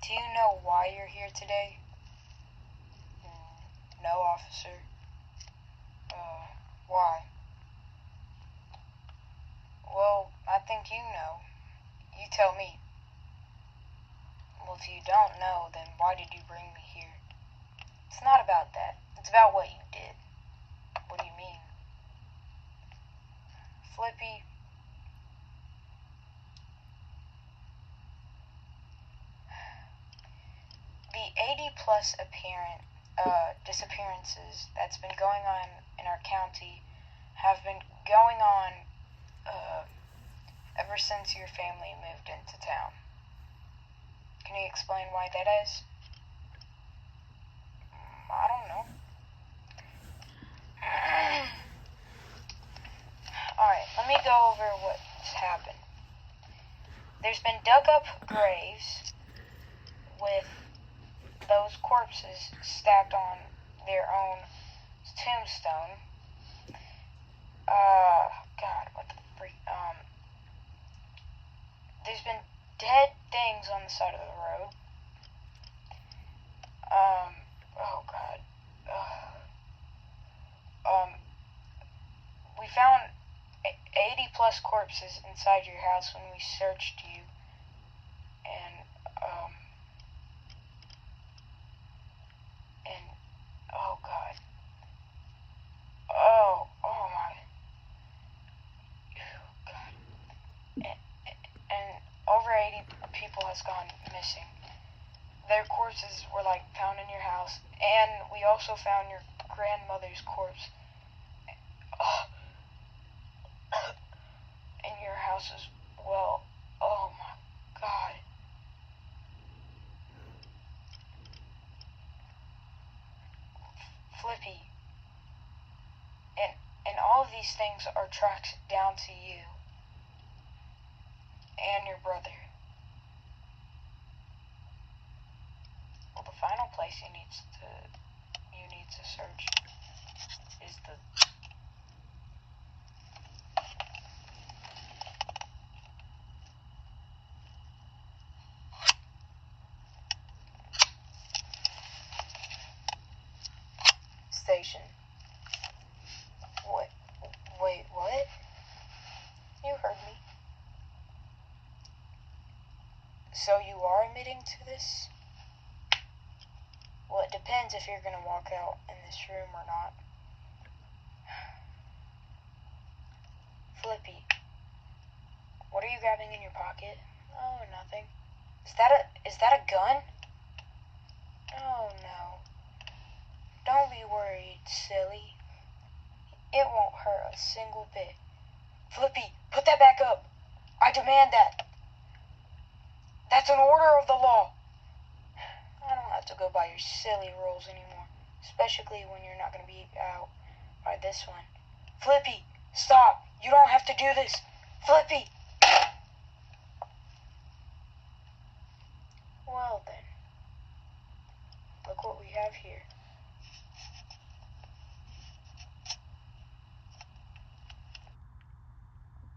Do you know why you're here today? No, officer. Why? Well, I think you know. You tell me. Well, if you don't know, then why did you bring me here? It's not about that. It's about what you did. What do you mean? Flippy. The 80-plus disappearances that's been going on in our county have been going on ever since your family moved into town. Can you explain why that is? I don't know. Alright, let me go over what's happened. There's been dug up graves with those corpses stacked on their own tombstone. God, what the freak? There's been dead things on the side of the road. Oh God. We found 80-plus corpses inside your house when we searched you, and oh God. Oh my. God. And over 80 people has gone missing. Their corpses were found in your house, and we also found your grandmother's corpse in your house as well. Oh my God. Flippy. And all of these things are tracked down to you and your brother. Well, the final place you need to search is the station. Wait, what? You heard me. So you are admitting to this? Well, it depends if you're gonna walk out in this room or not. Flippy, what are you grabbing in your pocket? Oh, nothing. Is that a gun? Oh no. Don't be worried, silly. It won't hurt a single bit. Flippy, put that back up. I demand that. That's an order of the law. I don't have to go by your silly rules anymore, especially when you're not going to be out by this one. Flippy, stop. You don't have to do this. Flippy. Well then, look what we have here.